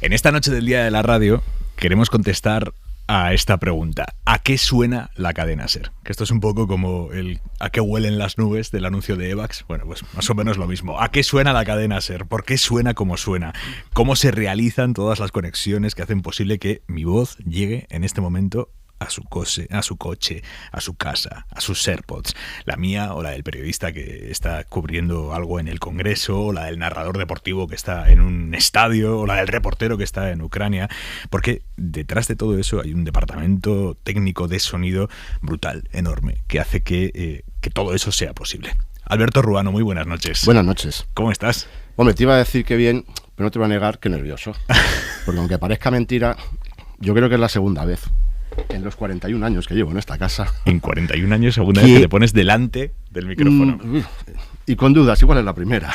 En esta noche del Día de la Radio queremos contestar a esta pregunta. ¿A qué suena la cadena SER? Que esto es un poco como el ¿a qué huelen las nubes? Del anuncio de Evax. Bueno, pues más o menos lo mismo. ¿A qué suena la cadena SER? ¿Por qué suena como suena? ¿Cómo se realizan todas las conexiones que hacen posible que mi voz llegue en este momento a su coche, a su casa, a sus AirPods? La mía o la del periodista que está cubriendo algo en el Congreso, o la del narrador deportivo que está en un estadio, o la del reportero que está en Ucrania, porque detrás de todo eso hay un departamento técnico de sonido brutal, enorme, que hace que todo eso sea posible. Alberto Ruano, muy buenas noches. Buenas noches. ¿Cómo estás? Hombre, te iba a decir que bien, pero no te voy a negar que nervioso. Porque aunque parezca mentira, yo creo que es la segunda vez en los 41 años que llevo en esta casa. En 41 años, segunda vez que te pones delante del micrófono. Y con dudas, igual es la primera.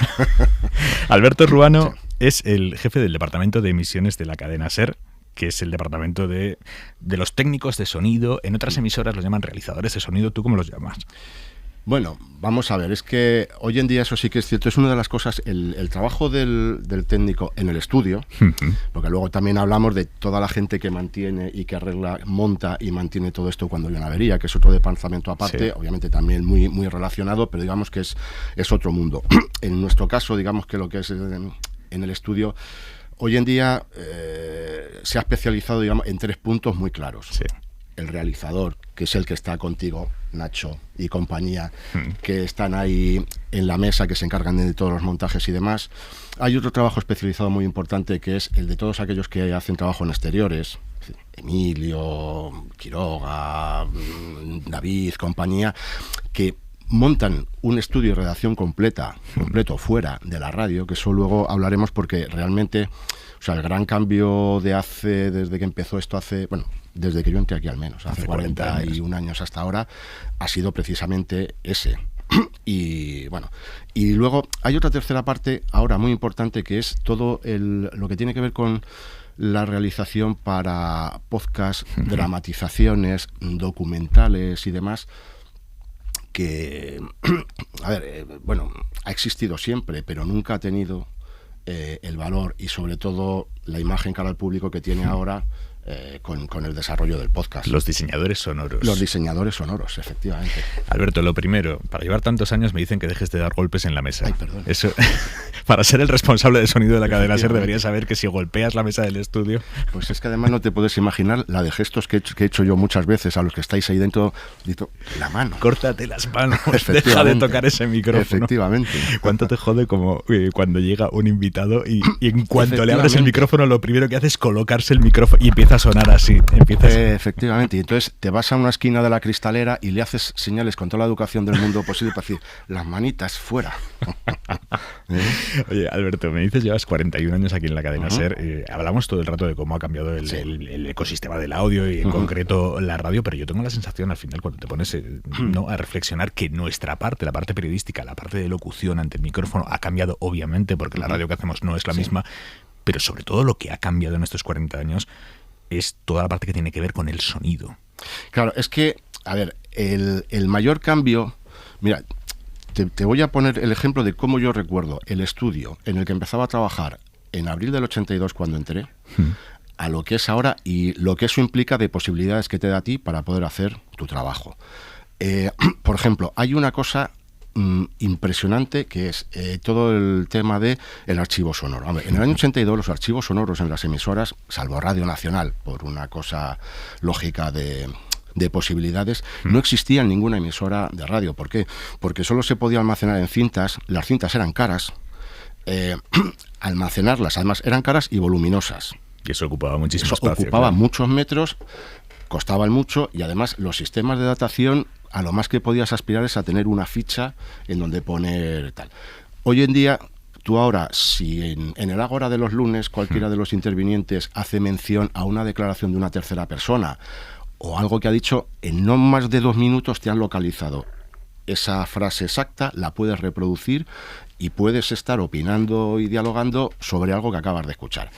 Alberto Ruano es el jefe del departamento de emisiones de la cadena SER, que es el departamento de los técnicos de sonido. En otras emisoras los llaman realizadores de sonido. ¿Tú cómo los llamas? Bueno, vamos a ver, es que hoy en día eso sí que es cierto, es una de las cosas, el trabajo del técnico en el estudio, porque luego también hablamos de toda la gente que mantiene y que arregla, monta y mantiene todo esto cuando hay una avería, que es otro departamento aparte, sí. Obviamente también muy, muy relacionado, pero digamos que es otro mundo. En nuestro caso, digamos que lo que es en el estudio, hoy en día se ha especializado, digamos, en 3 puntos muy claros. Sí. El realizador, que es el que está contigo, Nacho y compañía, que están ahí en la mesa, que se encargan de todos los montajes y demás. Hay otro trabajo especializado muy importante, que es el de todos aquellos que hacen trabajo en exteriores, Emilio, Quiroga, David, compañía, que montan un estudio de redacción completo fuera de la radio, que eso luego hablaremos, porque realmente, o sea, el gran cambio desde que empezó esto desde que yo entré aquí al menos, hace 41 años hasta ahora, ha sido precisamente ese. Y bueno, y luego hay otra tercera parte ahora muy importante, que es todo lo que tiene que ver con la realización para podcast, dramatizaciones, documentales y demás, que, ha existido siempre, pero nunca ha tenido el valor y sobre todo la imagen cara al público que tiene ahora con el desarrollo del podcast. Los diseñadores sonoros. Los diseñadores sonoros, efectivamente. Alberto, lo primero, para llevar tantos años me dicen que dejes de dar golpes en la mesa. Ay, perdón. Eso, para ser el responsable de sonido de la cadena SER deberías saber que si golpeas la mesa del estudio... Pues es que además no te puedes imaginar la de gestos que he hecho yo muchas veces a los que estáis ahí dentro, la mano. Córtate las manos, deja de tocar ese micrófono. Efectivamente. ¿Cuánto te jode como cuando llega un invitado y en cuanto le abres el micrófono, lo primero que hace es colocarse el micrófono y empieza a sonar así? Efectivamente, y entonces te vas a una esquina de la cristalera y le haces señales con toda la educación del mundo posible para decir, las manitas fuera. Oye, Alberto, me dices, llevas 41 años aquí en la cadena SER. Hablamos todo el rato de cómo ha cambiado el ecosistema del audio y en concreto la radio, pero yo tengo la sensación al final, cuando te pones a reflexionar, que nuestra parte, la parte periodística, la parte de locución ante el micrófono ha cambiado, obviamente, porque la radio que hacemos no es la misma, pero sobre todo lo que ha cambiado en estos 40 años es toda la parte que tiene que ver con el sonido. Claro, es que, a ver, el mayor cambio... Mira, te voy a poner el ejemplo de cómo yo recuerdo el estudio en el que empezaba a trabajar en abril del 82 cuando entré, a lo que es ahora y lo que eso implica de posibilidades que te da a ti para poder hacer tu trabajo. Por ejemplo, hay una cosa impresionante, que es todo el tema de el archivo sonoro. Hombre, en el año 82 los archivos sonoros en las emisoras, salvo Radio Nacional, por una cosa lógica de posibilidades, no existía en ninguna emisora de radio. ¿Por qué? Porque solo se podía almacenar en cintas, las cintas eran caras, almacenarlas además eran caras y voluminosas. Y eso ocupaba muchísimo espacio. Ocupaba muchos metros, costaban mucho y además los sistemas de datación, a lo más que podías aspirar es a tener una ficha en donde poner tal. Hoy en día, tú ahora, si en el Ágora de los lunes cualquiera de los intervinientes hace mención a una declaración de una tercera persona o algo que ha dicho, en no más de 2 minutos te han localizado esa frase exacta, la puedes reproducir y puedes estar opinando y dialogando sobre algo que acabas de escuchar.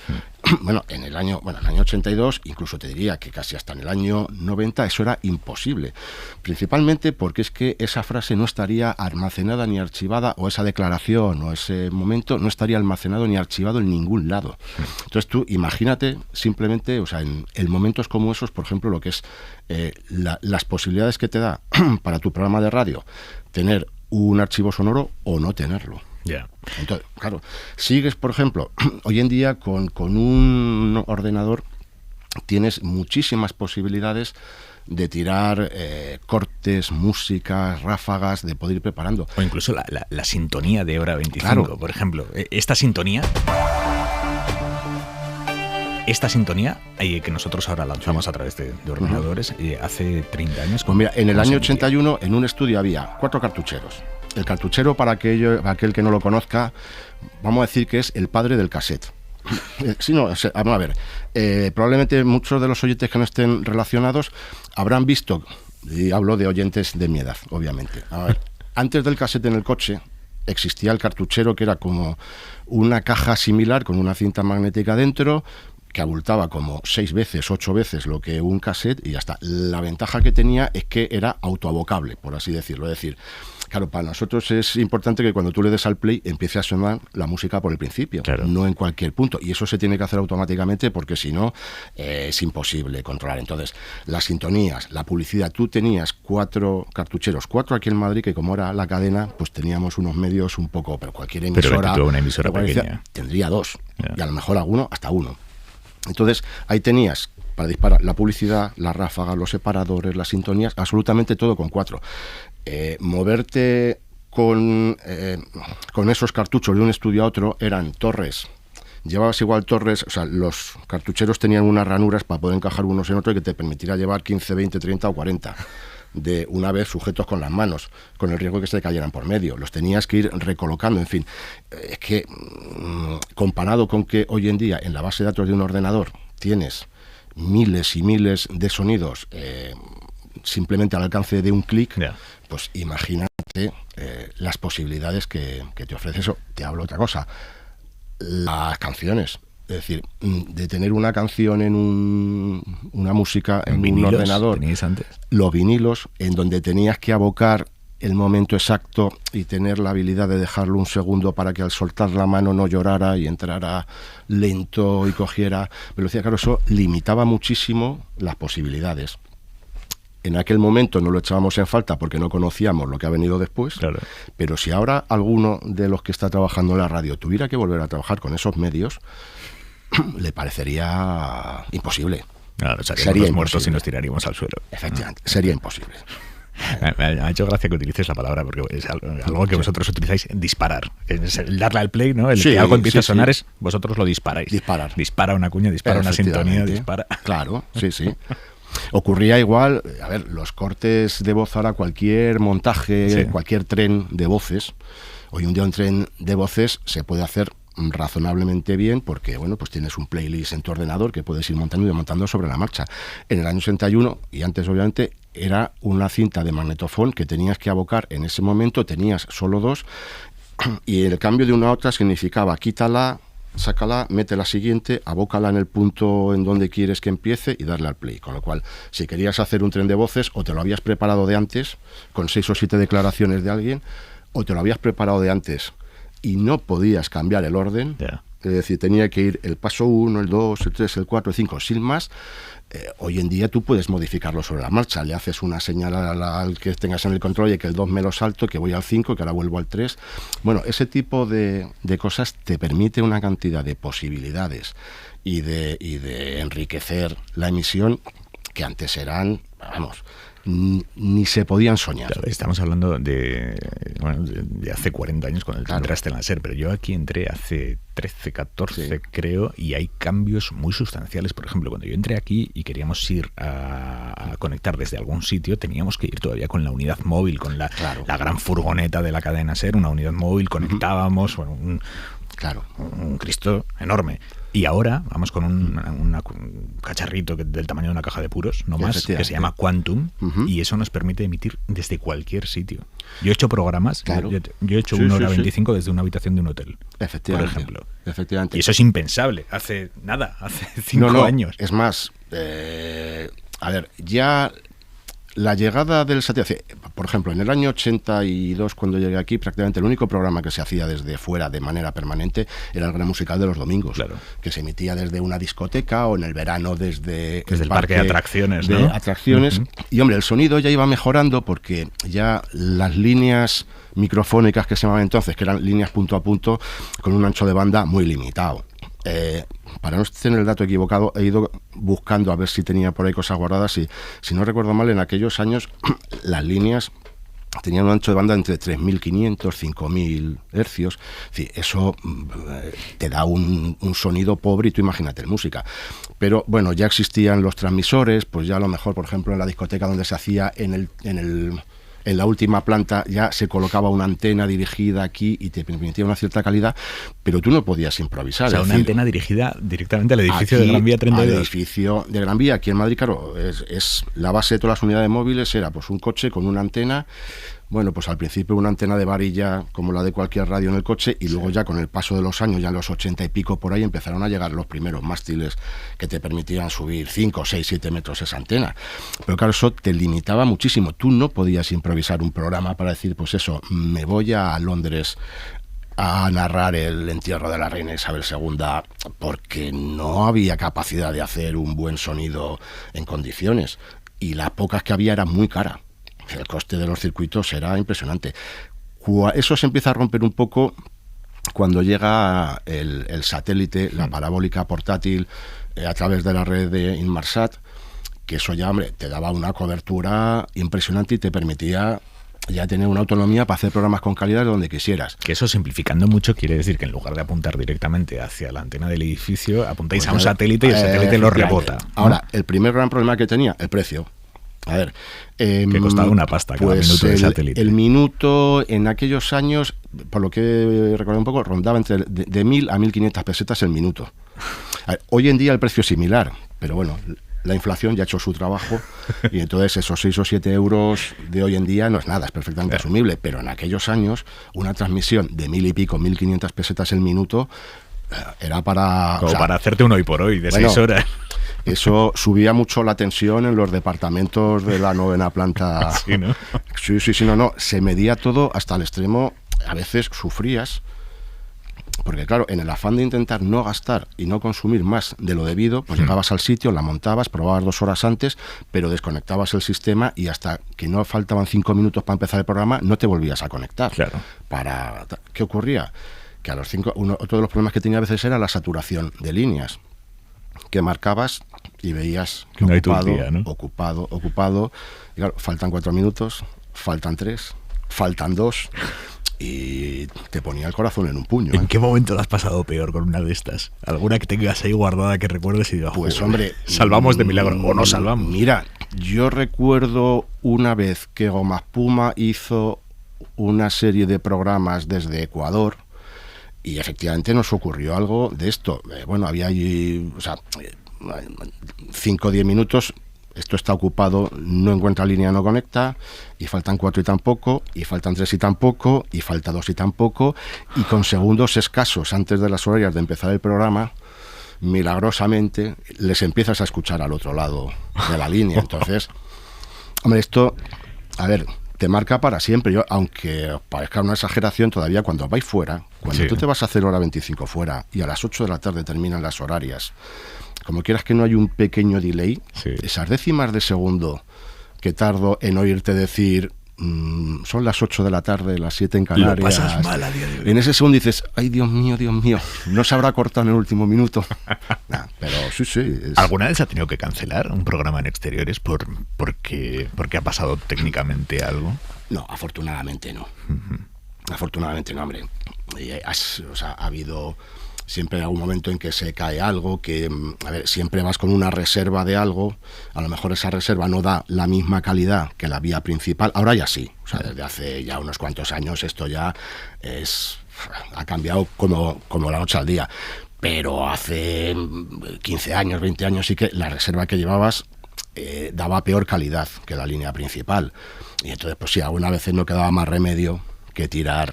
bueno, en el año 82, incluso te diría que casi hasta en el año 90, eso era imposible. Principalmente porque es que esa frase no estaría almacenada ni archivada, o esa declaración o ese momento no estaría almacenado ni archivado en ningún lado. Entonces tú imagínate simplemente, o sea, en momentos como esos, por ejemplo, lo que es las posibilidades que te da para tu programa de radio, tener un archivo sonoro o no tenerlo. Yeah. Entonces, claro, sigues, por ejemplo, hoy en día con un ordenador tienes muchísimas posibilidades de tirar cortes, músicas, ráfagas, de poder ir preparando. O incluso la sintonía de hora 25, claro. Por ejemplo. Esta sintonía que nosotros ahora lanzamos a través de ordenadores, hace 30 años. Pues mira, en el año 81 en un estudio había 4 cartucheros. El cartuchero, para aquel que no lo conozca, vamos a decir que es el padre del cassette. Sí, no, vamos a ver. Probablemente muchos de los oyentes que no estén relacionados habrán visto, y hablo de oyentes de mi edad, obviamente. A ver, antes del cassette en el coche existía el cartuchero, que era como una caja similar con una cinta magnética dentro, que abultaba como 6 veces, 8 veces lo que un cassette, y ya está. La ventaja que tenía es que era autoabocable, por así decirlo. Es decir, claro, para nosotros es importante que cuando tú le des al play empiece a sonar la música por el principio, claro, no en cualquier punto. Y eso se tiene que hacer automáticamente, porque si no es imposible controlar. Entonces, las sintonías, la publicidad, tú tenías 4 cartucheros, 4 aquí en Madrid, que como era la cadena, pues teníamos unos medios un poco, pero cualquier emisora, una emisora pequeña tendría 2, y a lo mejor alguno hasta 1. Entonces, ahí tenías para disparar la publicidad, las ráfagas, los separadores, las sintonías, absolutamente todo con 4. Moverte con esos cartuchos de un estudio a otro eran torres. Llevabas igual torres, o sea, los cartucheros tenían unas ranuras para poder encajar unos en otros, que te permitiría llevar 15, 20, 30 o 40 de una vez sujetos con las manos, con el riesgo de que se te cayeran por medio. Los tenías que ir recolocando, en fin. Es que comparado con que hoy en día en la base de datos de un ordenador tienes miles y miles de sonidos simplemente al alcance de un clic, pues imagínate las posibilidades que te ofrece eso. Te hablo otra cosa, las canciones. Es decir, de tener una canción en una música en un ordenador, antes los vinilos, en donde tenías que abocar el momento exacto y tener la habilidad de dejarlo un segundo para que al soltar la mano no llorara y entrara lento y cogiera velocidad. Claro, eso limitaba muchísimo las posibilidades. En aquel momento no lo echábamos en falta porque no conocíamos lo que ha venido después, claro. Pero si ahora alguno de los que está trabajando en la radio tuviera que volver a trabajar con esos medios, le parecería imposible. Claro, sería muertos y nos tiraríamos al suelo. Efectivamente, sería imposible. Me ha hecho gracia que utilices la palabra, porque es algo que vosotros utilizáis, disparar. Es el darle al play, ¿no? Que algo empieza a sonar, es vosotros lo disparáis. Disparar. Dispara una cuña, dispara una sintonía, dispara. Claro, sí. Ocurría igual, a ver, los cortes de voz ahora, cualquier montaje, cualquier tren de voces, hoy un día un tren de voces se puede hacer razonablemente bien, porque bueno, pues tienes un playlist en tu ordenador que puedes ir montando y desmontando sobre la marcha. En el año 61 y antes, obviamente, era una cinta de magnetofón que tenías que abocar en ese momento, tenías solo 2, y el cambio de una a otra significaba quítala, sácala, mete la siguiente, abócala en el punto en donde quieres que empiece y darle al play. Con lo cual, si querías hacer un tren de voces, o te lo habías preparado de antes con 6 o 7 declaraciones de alguien, o te lo habías preparado de antes y no podías cambiar el orden. Es decir, tenía que ir el paso 1, el 2, el 3, el 4, el 5, sin más. Hoy en día tú puedes modificarlo sobre la marcha. Le haces una señal al que tengas en el control, y que el 2 me lo salto, que voy al 5, que ahora vuelvo al 3. Bueno, ese tipo de cosas te permite una cantidad de posibilidades y de enriquecer la emisión que antes eran, vamos, ni se podían soñar. Claro, estamos hablando de hace 40 años cuando entraste en la SER, pero yo aquí entré hace 13, 14 creo, y hay cambios muy sustanciales. Por ejemplo, cuando yo entré aquí y queríamos ir a conectar desde algún sitio, teníamos que ir todavía con la unidad móvil, con la gran furgoneta de la cadena SER, una unidad móvil, conectábamos, un Cristo enorme. Y ahora vamos con un cacharrito del tamaño de una caja de puros, no más, que se llama Quantum, y eso nos permite emitir desde cualquier sitio. Yo he hecho programas, claro. yo he hecho 1 hora 25 desde una habitación de un hotel, por ejemplo. Efectivamente. Y eso es impensable, hace 5 años. Es más, a ver, ya la llegada del satélite, por ejemplo, en el año 82, cuando llegué aquí, prácticamente el único programa que se hacía desde fuera de manera permanente era el Gran Musical de los domingos, claro, que se emitía desde una discoteca o en el verano desde el parque de atracciones, ¿no? Uh-huh. Y hombre, el sonido ya iba mejorando porque ya las líneas microfónicas que se llamaban entonces, que eran líneas punto a punto, con un ancho de banda muy limitado. Para no tener el dato equivocado, he ido buscando a ver si tenía por ahí cosas guardadas, y si no recuerdo mal, en aquellos años las líneas tenían un ancho de banda entre 3.500, 5.000 hercios. Sí, eso te da un sonido pobre, y tú imagínate música. Pero bueno, ya existían los transmisores, pues ya a lo mejor, por ejemplo, en la discoteca donde se hacía en la última planta ya se colocaba una antena dirigida aquí y te permitía una cierta calidad, pero tú no podías improvisar. O sea, una antena dirigida directamente al edificio de Gran Vía 32. Al edificio de Gran Vía, aquí en Madrid, claro, es la base de todas las unidades móviles, era pues un coche con una antena. Bueno, pues al principio una antena de varilla como la de cualquier radio en el coche, y luego ya con el paso de los años, ya en los 80 y pico por ahí, empezaron a llegar los primeros mástiles que te permitían subir 5, 6, 7 metros esa antena. Pero claro, eso te limitaba muchísimo. Tú no podías improvisar un programa para decir, pues eso, me voy a Londres a narrar el entierro de la reina Isabel II, porque no había capacidad de hacer un buen sonido en condiciones, y las pocas que había eran muy caras. El coste de los circuitos era impresionante. Eso se empieza a romper un poco cuando llega el satélite, la parabólica portátil, a través de la red de Inmarsat, que eso ya, hombre, te daba una cobertura impresionante y te permitía ya tener una autonomía para hacer programas con calidad donde quisieras. Que eso, simplificando mucho, quiere decir que en lugar de apuntar directamente hacia la antena del edificio, apuntáis a un satélite, y el satélite lo rebota, ¿no? Ahora, el primer gran problema que tenía, el precio. A ver, que costaba una pasta cada minuto de satélite. El minuto en aquellos años, por lo que recuerdo un poco, rondaba entre de 1.000 a 1.500 pesetas el minuto. A ver, hoy en día el precio es similar, pero bueno, la inflación ya ha hecho su trabajo, y entonces esos 6 o 7 euros de hoy en día no es nada, es perfectamente asumible. Pero en aquellos años, una transmisión de 1.000 y pico, 1.500 pesetas el minuto, era para... Como para hacerte un hoy por hoy de 6 horas. Eso subía mucho la tensión en los departamentos de la 9ª planta. Sí, ¿no? Sí, no. Se medía todo hasta el extremo. A veces sufrías, porque claro, en el afán de intentar no gastar y no consumir más de lo debido, pues llegabas al sitio, la montabas, probabas 2 horas antes, pero desconectabas el sistema, y hasta que no faltaban 5 minutos para empezar el programa, no te volvías a conectar. Claro. ¿Qué ocurría? Que a los 5, otro de los problemas que tenía a veces era la saturación de líneas, que marcabas y veías que ocupado, y claro, faltan 4 minutos, faltan 3, faltan 2, y te ponía el corazón en un puño. ¿En qué momento lo has pasado peor con una de estas? ¿Alguna que tengas ahí guardada que recuerdes y digas, pues hombre, salvamos de milagro o no salvamos? Mira, yo recuerdo una vez que Goma Espuma hizo una serie de programas desde Ecuador, y efectivamente nos ocurrió algo de esto. Bueno, había allí, 5 o 10 minutos, esto está ocupado, no encuentra línea, no conecta, y faltan 4 y tampoco, y faltan 3 y tampoco, y falta 2 y tampoco, y con segundos escasos antes de las horarias de empezar el programa, milagrosamente les empiezas a escuchar al otro lado de la línea. Entonces, hombre, esto, a ver, te marca para siempre. Yo, aunque os parezca una exageración, todavía cuando vais fuera, cuando tú te vas a hacer hora 25 fuera y a las 8 de la tarde terminan las horarias, como quieras que no, hay un pequeño delay, esas décimas de segundo que tardo en oírte decir son las 8 de la tarde, las 7 en Canarias. Lo pasas mal a día de hoy. En ese segundo dices, ay, Dios mío, no se habrá cortado en el último minuto. Pero sí. ¿Alguna vez ha tenido que cancelar un programa en exteriores porque ha pasado técnicamente algo? No, afortunadamente no. Afortunadamente no, hombre. Ha habido siempre algún momento en que se cae algo, que, a ver, siempre vas con una reserva de algo, a lo mejor esa reserva no da la misma calidad que la vía principal, ahora ya sí, desde hace ya unos cuantos años esto ya ha cambiado como la noche al día, Pero hace 15 años, 20 años sí que la reserva que llevabas daba peor calidad que la línea principal. Y entonces, pues sí, algunas veces no quedaba más remedio que tirar.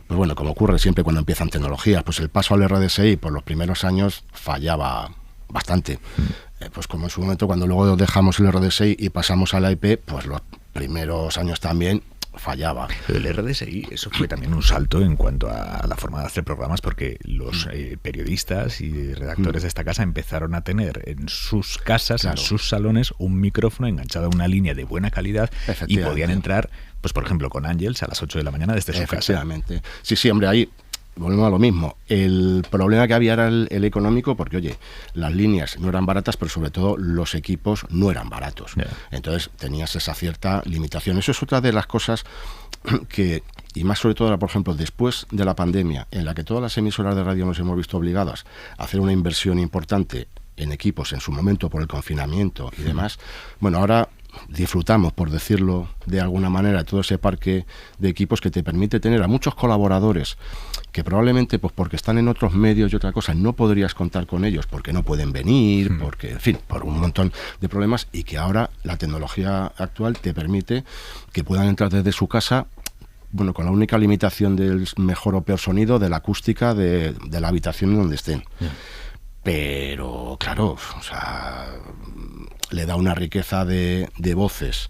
Pues bueno, como ocurre siempre cuando empiezan tecnologías, pues el paso al RDSI por los primeros años fallaba bastante. Pues como en su momento, cuando luego dejamos el RDSI y pasamos a la IP, pues los primeros años también fallaba. Pero el RDSI, eso fue también un salto en cuanto a la forma de hacer programas, porque los periodistas y redactores de esta casa empezaron a tener en sus casas, en sus salones, un micrófono enganchado a una línea de buena calidad y podían entrar, pues por ejemplo, con Ángels a las 8 de la mañana desde su casa. Efectivamente. Sí, hombre, ahí volvemos a lo mismo. El problema que había era el económico, porque, oye, las líneas no eran baratas, pero sobre todo los equipos no eran baratos. Yeah. Entonces tenías esa cierta limitación. Eso es otra de las cosas que, y más sobre todo, por ejemplo, después de la pandemia, en la que todas las emisoras de radio nos hemos visto obligadas a hacer una inversión importante en equipos en su momento por el confinamiento y demás, bueno, ahora disfrutamos, por decirlo de alguna manera, todo ese parque de equipos que te permite tener a muchos colaboradores que probablemente, pues porque están en otros medios y otra cosa, no podrías contar con ellos porque no pueden venir, porque, en fin, por un montón de problemas, y que ahora la tecnología actual te permite que puedan entrar desde su casa, bueno, con la única limitación del mejor o peor sonido, de la acústica de la habitación donde estén. Pero, claro, o sea, le da una riqueza de voces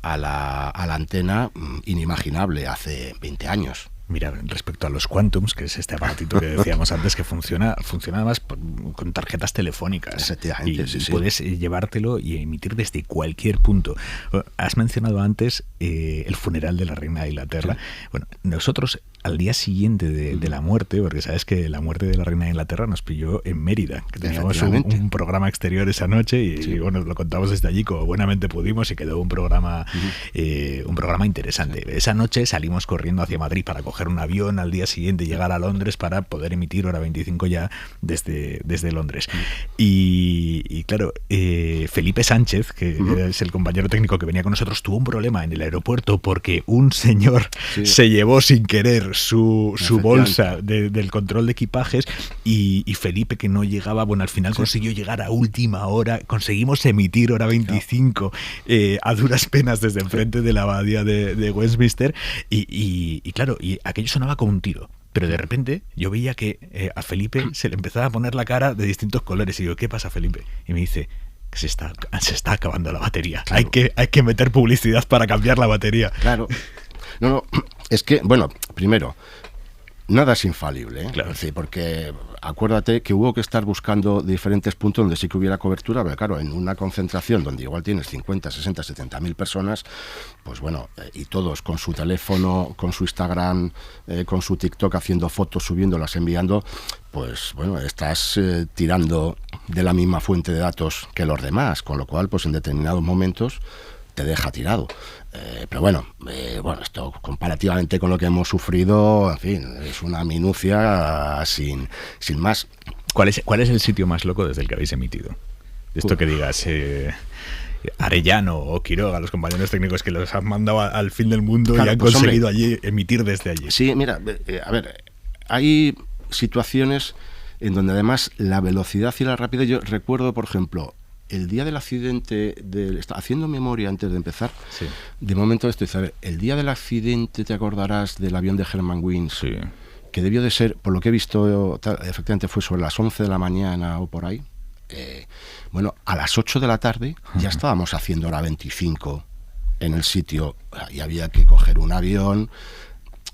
a la antena inimaginable hace 20 años. Mira, respecto a los Quantums, que es este aparatito que decíamos antes, que funciona más con tarjetas telefónicas. Y puedes llevártelo y emitir desde cualquier punto. Has mencionado antes el funeral de la reina de Inglaterra. Sí. Bueno, nosotros al día siguiente de la muerte, porque sabes que la muerte de la reina de Inglaterra nos pilló en Mérida, que teníamos un programa exterior esa noche y bueno, lo contamos desde allí como buenamente pudimos y quedó un programa interesante. Sí. Esa noche salimos corriendo hacia Madrid para coger un avión al día siguiente y llegar a Londres para poder emitir hora 25 ya desde Londres. Y claro, Felipe Sánchez, que es el compañero técnico que venía con nosotros, tuvo un problema en el aeropuerto porque un señor se llevó sin querer su bolsa del control de equipajes y Felipe, que no llegaba, bueno, al final consiguió llegar a última hora, conseguimos emitir hora 25 a duras penas desde enfrente de la abadía de Westminster y claro, y aquello sonaba como un tiro. Pero de repente yo veía que a Felipe se le empezaba a poner la cara de distintos colores y digo, ¿qué pasa, Felipe? Y me dice, que se está acabando la batería. Claro. Hay que meter publicidad para cambiar la batería. Claro. No, es que, bueno, primero, nada es infalible, ¿eh? Claro. Es decir, porque acuérdate que hubo que estar buscando diferentes puntos donde sí que hubiera cobertura, pero claro, en una concentración donde igual tienes 50, 60, 70.000 personas, pues bueno, y todos con su teléfono, con su Instagram, con su TikTok haciendo fotos, subiéndolas, enviando, pues bueno, estás tirando de la misma fuente de datos que los demás, con lo cual, pues en determinados momentos te deja tirado. Pero bueno, esto comparativamente con lo que hemos sufrido, en fin, es una minucia sin más. ¿Cuál es el sitio más loco desde el que habéis emitido? Esto que digas, Arellano o Quiroga, los compañeros técnicos que los han mandado al fin del mundo, claro, y han conseguido allí emitir desde allí. Sí, mira, a ver, hay situaciones en donde además la velocidad y la rapidez, yo recuerdo, por ejemplo, el día del accidente, haciendo memoria antes de empezar, de momento esto dice, a ver, el día del accidente, ¿te acordarás del avión de Germanwings? Sí. Que debió de ser, por lo que he visto, efectivamente fue sobre las 11 de la mañana o por ahí. Bueno, a las 8 de la tarde ya estábamos haciendo hora 25 en el sitio y había que coger un avión,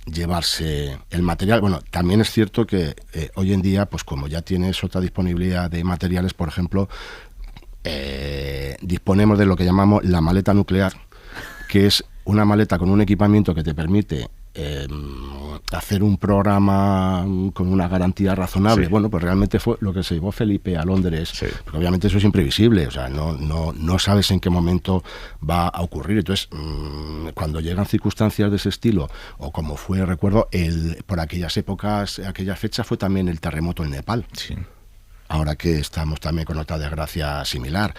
llevarse el material. Bueno, también es cierto que hoy en día, pues como ya tienes otra disponibilidad de materiales, por ejemplo, disponemos de lo que llamamos la maleta nuclear, que es una maleta con un equipamiento que te permite hacer un programa con una garantía razonable. Sí. Bueno, pues realmente fue lo que se llevó Felipe a Londres, porque obviamente eso es imprevisible, o sea, no sabes en qué momento va a ocurrir. Entonces, cuando llegan circunstancias de ese estilo, o como fue, recuerdo, por aquellas épocas, aquella fecha fue también el terremoto en Nepal. Sí. Ahora que estamos también con otra desgracia similar.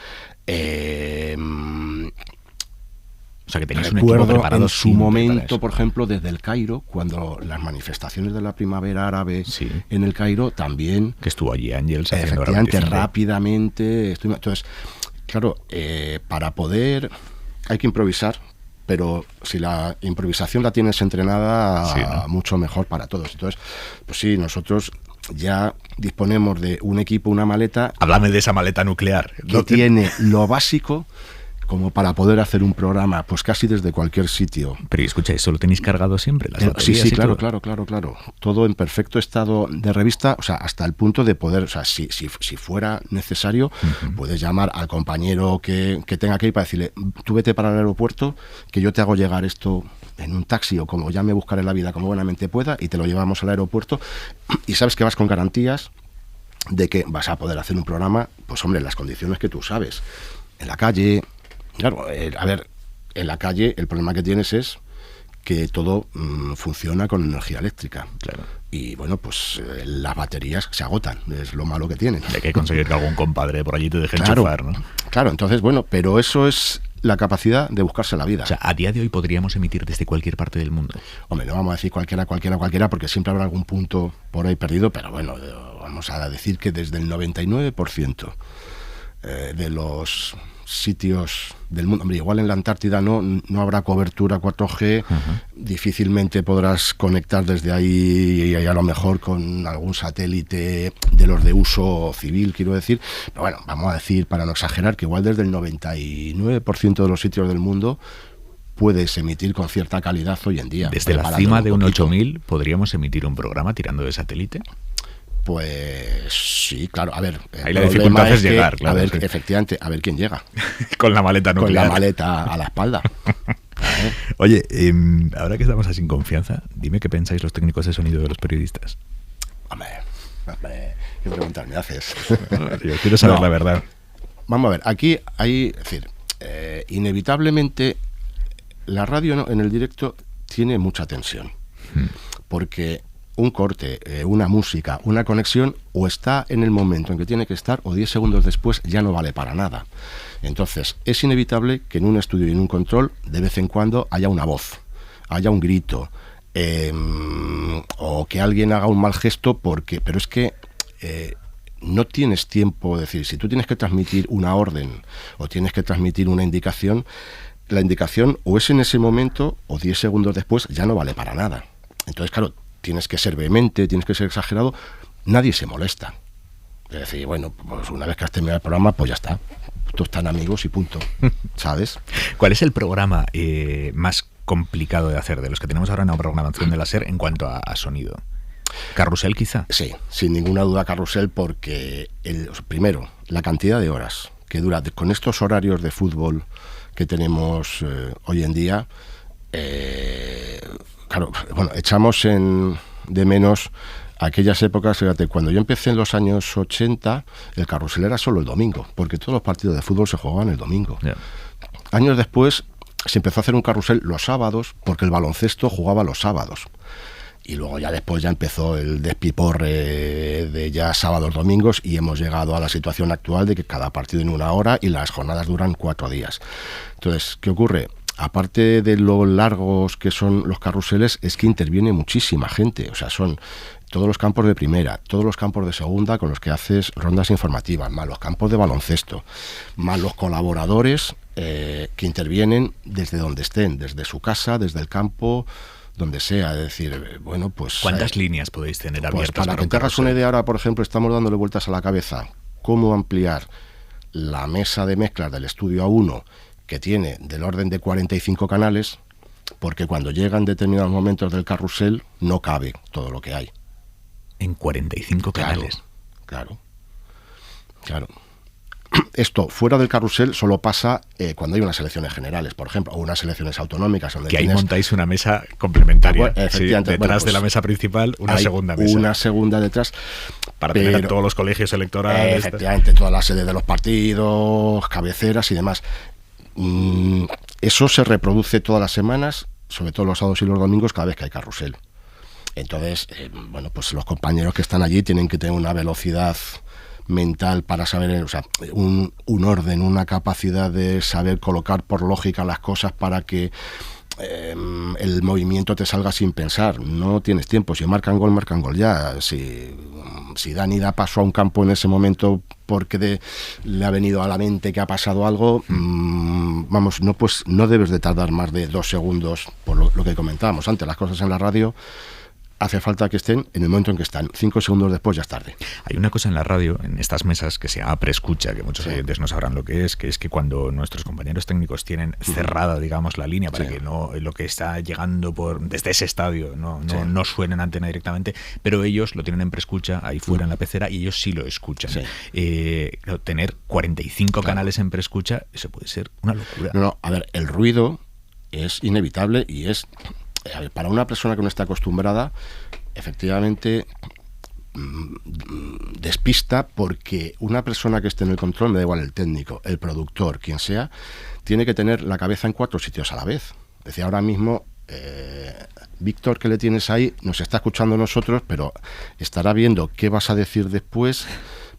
O sea, que tenéis un equipo preparado en su momento, por ejemplo, desde el Cairo, cuando las manifestaciones de la primavera árabe en el Cairo también... Que estuvo allí Ángels haciendo efectivamente, rápidamente. Entonces, claro, para poder... Hay que improvisar, pero si la improvisación la tienes entrenada, mucho mejor para todos. Entonces, pues sí, nosotros ya disponemos de un equipo, una maleta... Háblame de esa maleta nuclear. Que tiene lo básico como para poder hacer un programa, pues casi desde cualquier sitio. Pero escucha, ¿eso lo tenéis cargado siempre? ¿Las baterías? Sí, claro. Todo en perfecto estado de revista, o sea, hasta el punto de poder, o sea, si fuera necesario, puedes llamar al compañero que tenga que ir para decirle, tú vete para el aeropuerto, que yo te hago llegar esto en un taxi o como ya me buscaré la vida como buenamente pueda y te lo llevamos al aeropuerto y sabes que vas con garantías de que vas a poder hacer un programa, pues hombre, en las condiciones que tú sabes. En la calle... Claro, a ver, en la calle el problema que tienes es que todo funciona con energía eléctrica. Claro. Y bueno, pues las baterías se agotan, es lo malo que tienen. Hay que conseguir que algún compadre por allí te deje enchufar, ¿no? Claro, entonces, bueno, pero eso es la capacidad de buscarse la vida. O sea, a día de hoy podríamos emitir desde cualquier parte del mundo. Hombre, no vamos a decir cualquiera, porque siempre habrá algún punto por ahí perdido, pero bueno, vamos a decir que desde el 99% de los sitios del mundo, hombre, igual en la Antártida no habrá cobertura 4G, difícilmente podrás conectar desde ahí y a lo mejor con algún satélite de los de uso civil, quiero decir, pero bueno, vamos a decir, para no exagerar, que igual desde el 99% de los sitios del mundo puedes emitir con cierta calidad hoy en día. Desde la cima de un 8000 podríamos emitir un programa tirando de satélite. Pues sí, claro, a ver. Ahí la dificultad es llegar, claro. A ver, efectivamente, a ver quién llega. Con la maleta nuclear. Con la maleta a la espalda. Oye, ahora que estamos así en confianza, dime qué pensáis los técnicos de sonido de los periodistas. Hombre, ¿qué preguntas me haces? Yo quiero saber la verdad. Vamos a ver, aquí hay, es decir, inevitablemente la radio en el directo tiene mucha tensión. Porque un corte, una música, una conexión, o está en el momento en que tiene que estar, o 10 segundos después ya no vale para nada. Entonces, es inevitable que en un estudio y en un control, de vez en cuando, haya una voz, haya un grito, o que alguien haga un mal gesto, pero es que no tienes tiempo, es decir, si tú tienes que transmitir una orden, o tienes que transmitir una indicación, la indicación o es en ese momento, o 10 segundos después, ya no vale para nada. Entonces, claro, tienes que ser vehemente, tienes que ser exagerado, nadie se molesta. Es decir, bueno, pues una vez que has terminado el programa, pues ya está. Todos están amigos y punto, ¿sabes? ¿Cuál es el programa más complicado de hacer de los que tenemos ahora en la programación de la SER en cuanto a sonido? ¿Carrusel quizá? Sí, sin ninguna duda Carrusel, porque primero, la cantidad de horas que dura, con estos horarios de fútbol que tenemos hoy en día, claro, bueno, echamos de menos aquellas épocas. Fíjate, cuando yo empecé en los años 80, el carrusel era solo el domingo, porque todos los partidos de fútbol se jugaban el domingo. Yeah. Años después se empezó a hacer un carrusel los sábados, porque el baloncesto jugaba los sábados. Y luego ya después ya empezó el despiporre de ya sábados, domingos, y hemos llegado a la situación actual de que cada partido en 1 hora y las jornadas duran 4 días. Entonces, ¿qué ocurre? Aparte de lo largos que son los carruseles, es que interviene muchísima gente. O sea, son todos los campos de primera, todos los campos de segunda con los que haces rondas informativas, más los campos de baloncesto, más los colaboradores que intervienen desde donde estén, desde su casa, desde el campo, donde sea. Es decir, bueno, pues... ¿Cuántas líneas podéis tener abiertas? Pues para que te hagas una idea, ahora, por ejemplo, estamos dándole vueltas a la cabeza cómo ampliar la mesa de mezclas del estudio A1, que tiene del orden de 45 canales, porque cuando llegan determinados momentos del carrusel no cabe todo lo que hay. En 45 canales. Claro. Esto, fuera del carrusel, solo pasa cuando hay unas elecciones generales, por ejemplo, o unas elecciones autonómicas. Donde que ahí montáis una mesa complementaria. Efectivamente. Detrás de la mesa principal, una hay segunda mesa. Una segunda detrás. Para tener todos los colegios electorales. Efectivamente, todas las sedes de los partidos, cabeceras y demás. Eso se reproduce todas las semanas, sobre todo los sábados y los domingos, cada vez que hay carrusel. Entonces, bueno, pues los compañeros que están allí tienen que tener una velocidad mental para saber, o sea, un orden, una capacidad de saber colocar por lógica las cosas para que el movimiento te salga sin pensar. No tienes tiempo. Si marcan gol ya. Si Dani da paso a un campo en ese momento porque le ha venido a la mente que ha pasado algo, vamos, no debes de tardar más de 2 segundos, por lo que comentábamos antes. Las cosas en la radio hace falta que estén en el momento en que están. 5 segundos después ya es tarde. Hay una cosa en la radio, en estas mesas, que se llama preescucha, que muchos oyentes no sabrán lo que es que cuando nuestros compañeros técnicos tienen cerrada, digamos, la línea para que no lo que está llegando desde ese estadio no suene en antena directamente, pero ellos lo tienen en preescucha ahí fuera en la pecera y ellos sí lo escuchan. Claro, tener 45 canales en preescucha, eso puede ser una locura. No, a ver, el ruido es inevitable y es... A ver, para una persona que no está acostumbrada, efectivamente despista, porque una persona que esté en el control, me da igual el técnico, el productor, quien sea, tiene que tener la cabeza en 4 sitios a la vez. Es decir, ahora mismo Víctor, que le tienes ahí, nos está escuchando a nosotros, pero estará viendo qué vas a decir después.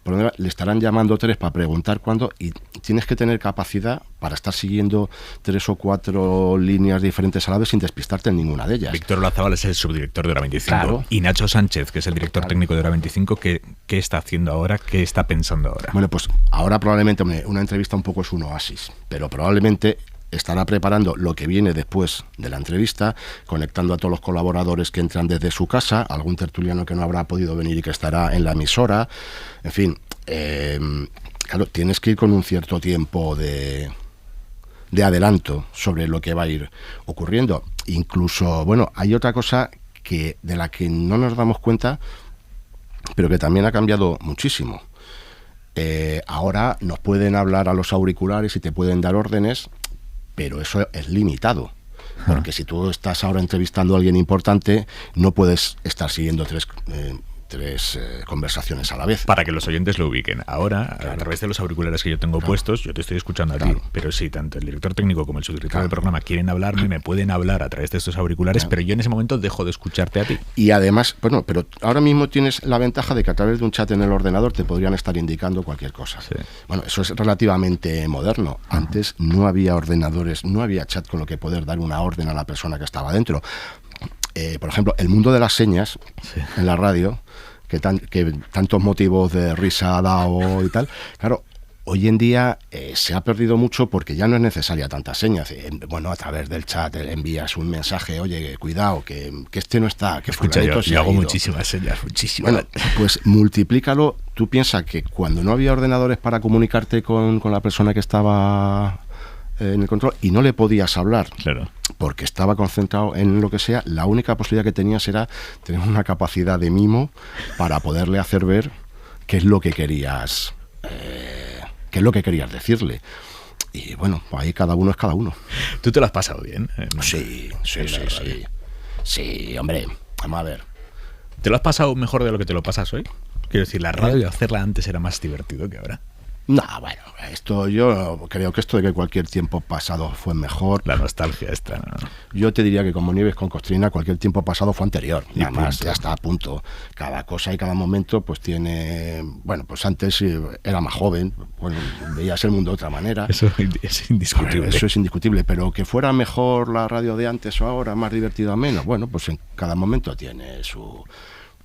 Por donde le estarán llamando 3 para preguntar cuándo, y tienes que tener capacidad para estar siguiendo 3 o 4 líneas diferentes a la vez sin despistarte en ninguna de ellas. Víctor Olazábal es el subdirector de Hora 25. Claro. Y Nacho Sánchez, que es el director técnico de Hora 25, ¿qué está haciendo ahora? ¿Qué está pensando ahora? Bueno, pues ahora probablemente, una entrevista un poco es un oasis, pero probablemente estará preparando lo que viene después de la entrevista, conectando a todos los colaboradores que entran desde su casa, algún tertuliano que no habrá podido venir y que estará en la emisora. En fin, claro, tienes que ir con un cierto tiempo de adelanto sobre lo que va a ir ocurriendo. Incluso, bueno, hay otra cosa de la que no nos damos cuenta, pero que también ha cambiado muchísimo. Ahora nos pueden hablar a los auriculares y te pueden dar órdenes, pero eso es limitado, porque si tú estás ahora entrevistando a alguien importante, no puedes estar siguiendo tres conversaciones a la vez. Para que los oyentes lo ubiquen. Ahora, a través de los auriculares que yo tengo puestos, yo te estoy escuchando a ti, pero si tanto el director técnico como el subdirector del programa quieren hablarme, me pueden hablar a través de estos auriculares, pero yo en ese momento dejo de escucharte a ti. Y además, bueno, pero ahora mismo tienes la ventaja de que a través de un chat en el ordenador te podrían estar indicando cualquier cosa. Sí. Bueno, eso es relativamente moderno. Antes no había ordenadores, no había chat con lo que poder dar una orden a la persona que estaba dentro. Por ejemplo, el mundo de las señas en la radio, que tantos motivos de risa ha dado y tal, claro, hoy en día se ha perdido mucho porque ya no es necesaria tantas señas. Bueno, a través del chat envías un mensaje, oye, cuidado, que este no está, que escucha, yo hago muchísimas señas, muchísimas. Bueno, pues multiplícalo. Tú piensas que cuando no había ordenadores para comunicarte con la persona que estaba en el control y no le podías hablar, claro, porque estaba concentrado en lo que sea, la única posibilidad que tenías era tener una capacidad de mimo para poderle hacer ver qué es lo que querías decirle. Y bueno, ahí cada uno es cada uno. ¿Tú te lo has pasado bien? Sí, hombre, vamos a ver. ¿Te lo has pasado mejor de lo que te lo pasas hoy? Quiero decir, la radio, hacerla antes era más divertido que ahora. No, bueno, yo creo que esto de que cualquier tiempo pasado fue mejor. La nostalgia esta, ¿no? Yo te diría que como Nieves con Costrina, cualquier tiempo pasado fue anterior. Y además, ya está a punto. Cada cosa y cada momento pues tiene... Bueno, pues antes era más joven, bueno, veías el mundo de otra manera. Eso es indiscutible. Eso es indiscutible, pero que fuera mejor la radio de antes o ahora, más divertida o menos, bueno, pues en cada momento tiene su...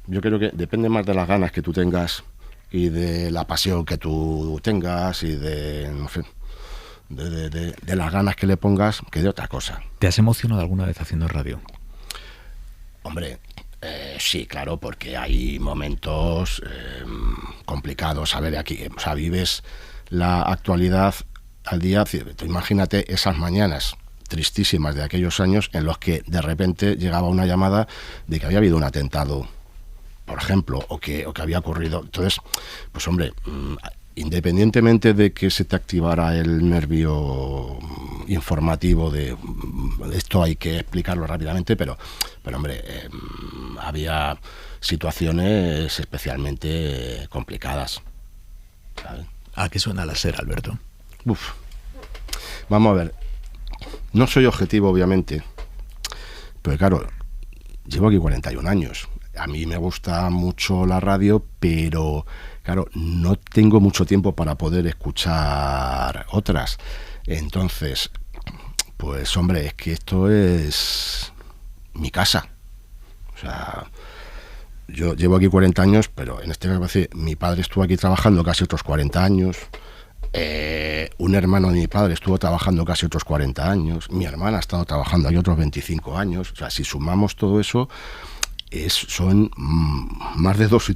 Yo creo que depende más de las ganas que tú tengas y de la pasión que tú tengas y de, no sé, de las ganas que le pongas, que de otra cosa. ¿Te has emocionado alguna vez haciendo radio? Hombre, sí, claro, porque hay momentos complicados. A ver, aquí, o sea, vives la actualidad al día. Tú imagínate esas mañanas tristísimas de aquellos años en los que de repente llegaba una llamada de que había habido un atentado, por ejemplo, o que había ocurrido. Entonces, pues hombre, independientemente de que se te activara el nervio informativo de esto hay que explicarlo rápidamente, pero hombre, había situaciones especialmente complicadas, ¿sabes? ¿A qué suena la SER, Alberto? Vamos a ver, no soy objetivo, obviamente, pero claro, llevo aquí 41 años. A mí me gusta mucho la radio, pero claro, no tengo mucho tiempo para poder escuchar otras. Entonces, pues hombre, es que esto es mi casa. O sea, yo llevo aquí 40 años, pero en este caso, mi padre estuvo aquí trabajando casi otros 40 años. Un hermano de mi padre estuvo trabajando casi otros 40 años. Mi hermana ha estado trabajando aquí otros 25 años. O sea, si sumamos todo eso, son más de 2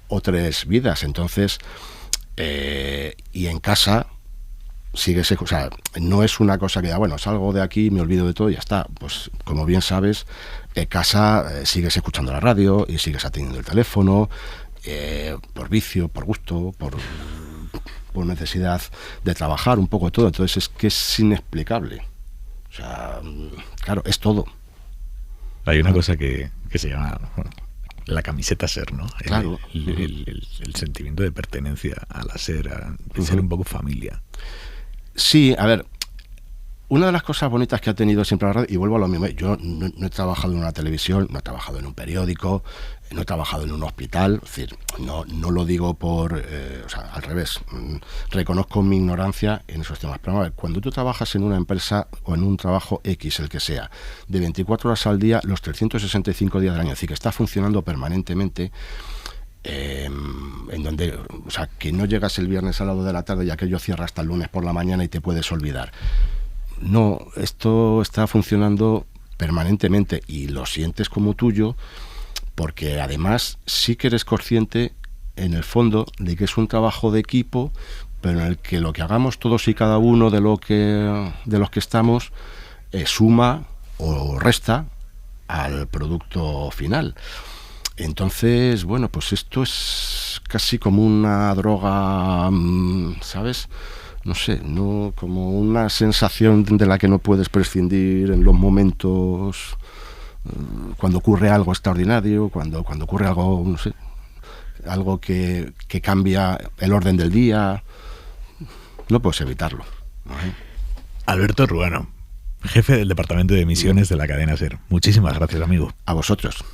o 3 vidas. Entonces, y en casa sigues, o sea, no es una cosa que, bueno, salgo de aquí, me olvido de todo y ya está. Pues como bien sabes, en casa sigues escuchando la radio y sigues atendiendo el teléfono, por vicio, por gusto, por necesidad de trabajar, un poco de todo. Entonces es que es inexplicable. O sea, claro, es todo. Hay una cosa que se llama, bueno, la camiseta SER, ¿no? Claro. El sentimiento de pertenencia a la SER, de ser un poco familia. Sí, a ver, una de las cosas bonitas que ha tenido siempre la radio, y vuelvo a lo mismo, yo no he trabajado en una televisión, no he trabajado en un periódico, no he trabajado en un hospital, es decir, no lo digo por, o sea, al revés, reconozco mi ignorancia en esos temas, pero a ver, cuando tú trabajas en una empresa o en un trabajo X, el que sea, de 24 horas al día, los 365 días del año, es decir, que está funcionando permanentemente, en donde, o sea, que no llegas el viernes a las 2 de la tarde y aquello cierra hasta el lunes por la mañana y te puedes olvidar. No, esto está funcionando permanentemente y lo sientes como tuyo, porque además sí que eres consciente en el fondo de que es un trabajo de equipo, pero en el que lo que hagamos todos y cada uno de los que estamos suma o resta al producto final. Entonces, bueno, pues esto es casi como una droga, ¿sabes? No sé, no, como una sensación de la que no puedes prescindir en los momentos cuando ocurre algo extraordinario, cuando ocurre algo, no sé, algo que cambia el orden del día. No puedes evitarlo. Alberto Ruano, jefe del departamento de emisiones de la cadena SER. Muchísimas gracias, amigo. A vosotros.